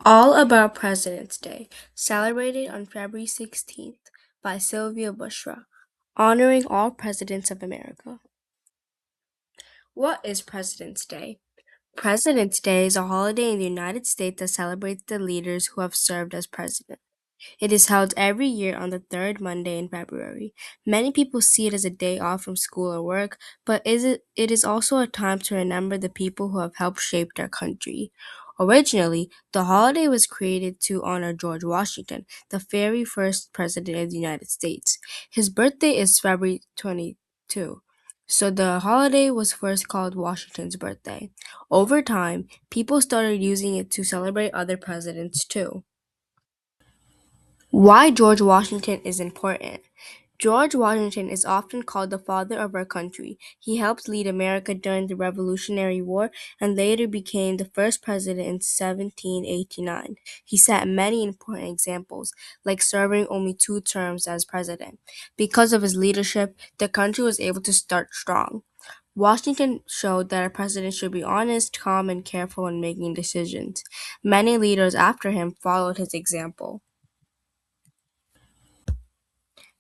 All About President's Day, celebrated on February 16th by Sylvia Bushra, honoring all presidents of America. What is President's Day? President's Day is a holiday in the United States that celebrates the leaders who have served as president. It is held every year on the third Monday in February. Many people see it as a day off from school or work, but it is also a time to remember the people who have helped shape our country. Originally, the holiday was created to honor George Washington, the very first president of the United States. His birthday is February 22, so the holiday was first called Washington's birthday. Over time, people started using it to celebrate other presidents too. Why George Washington is important. George Washington is often called the father of our country. He helped lead America during the Revolutionary War and later became the first president in 1789. He set many important examples, like serving only 2 terms as president. Because of his leadership, the country was able to start strong. Washington showed that a president should be honest, calm, and careful when making decisions. Many leaders after him followed his example.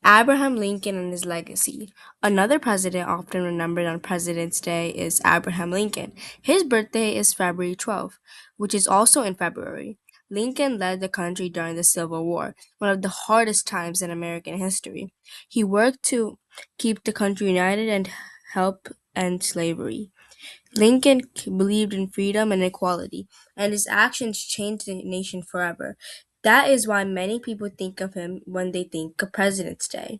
Abraham Lincoln and his legacy. Another president often remembered on President's Day is Abraham Lincoln. His birthday is February 12th, which is also in February. Lincoln led the country during the Civil War, one of the hardest times in American history. He worked to keep the country united and help end slavery. Lincoln believed in freedom and equality, and his actions changed the nation forever. That is why many people think of him when they think of President's Day.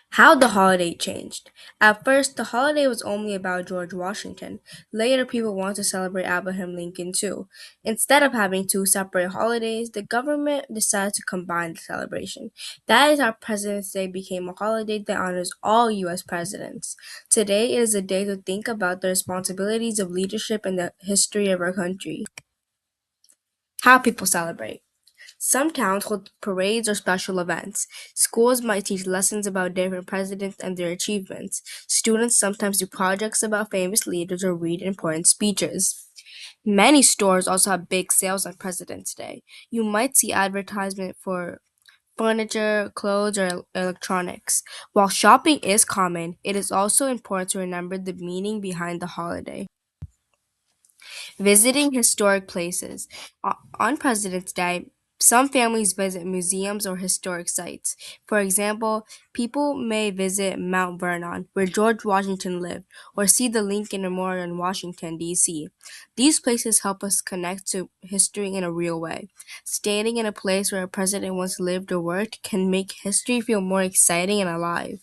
How the holiday changed. At first, the holiday was only about George Washington. Later, people wanted to celebrate Abraham Lincoln too. Instead of having two separate holidays, the government decided to combine the celebration. That is how President's Day became a holiday that honors all U.S. presidents. Today, it is a day to think about the responsibilities of leadership and the history of our country. How people celebrate. Some towns hold parades or special events. Schools might teach lessons about different presidents and their achievements. Students sometimes do projects about famous leaders or read important speeches. Many stores also have big sales on President's Day. You might see advertisement for furniture, clothes, or electronics. While shopping is common, it is also important to remember the meaning behind the holiday. Visiting historic places. On President's Day, some families visit museums or historic sites. For example, people may visit Mount Vernon, where George Washington lived, or see the Lincoln Memorial in Washington, D.C. These places help us connect to history in a real way. Staying in a place where a president once lived or worked can make history feel more exciting and alive.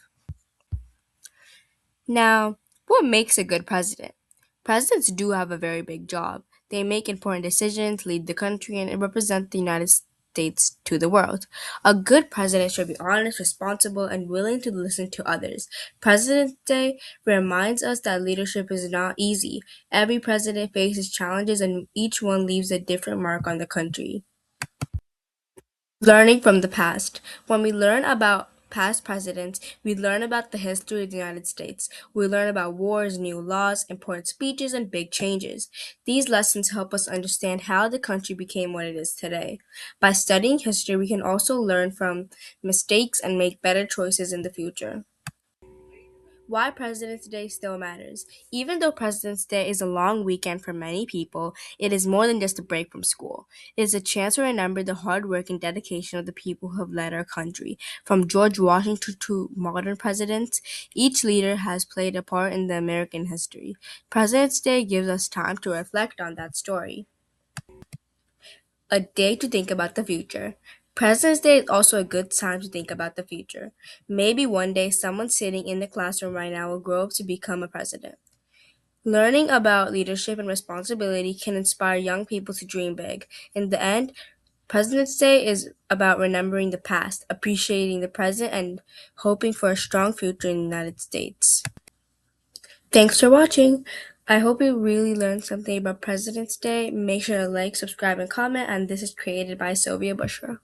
Now, what makes a good president? Presidents do have a very big job. They make important decisions, lead the country, and represent the United States to the world. A good president should be honest, responsible, and willing to listen to others. President's Day reminds us that leadership is not easy. Every president faces challenges, and each one leaves a different mark on the country. Learning from the past. When we learn about past presidents, we learn about the history of the United States. We learn about wars, new laws, important speeches, and big changes. These lessons help us understand how the country became what it is today. By studying history, we can also learn from mistakes and make better choices in the future. Why President's Day still matters. Even though President's Day is a long weekend for many people, it is more than just a break from school. It is a chance to remember the hard work and dedication of the people who have led our country. From George Washington to modern presidents, each leader has played a part in the American history. President's Day gives us time to reflect on that story. A day to think about the future. President's Day is also a good time to think about the future. Maybe one day someone sitting in the classroom right now will grow up to become a president. Learning about leadership and responsibility can inspire young people to dream big. In the end, President's Day is about remembering the past, appreciating the present, and hoping for a strong future in the United States. Thanks for watching. I hope you really learned something about President's Day. Make sure to like, subscribe, and comment. And this is created by Sylvia Bushra.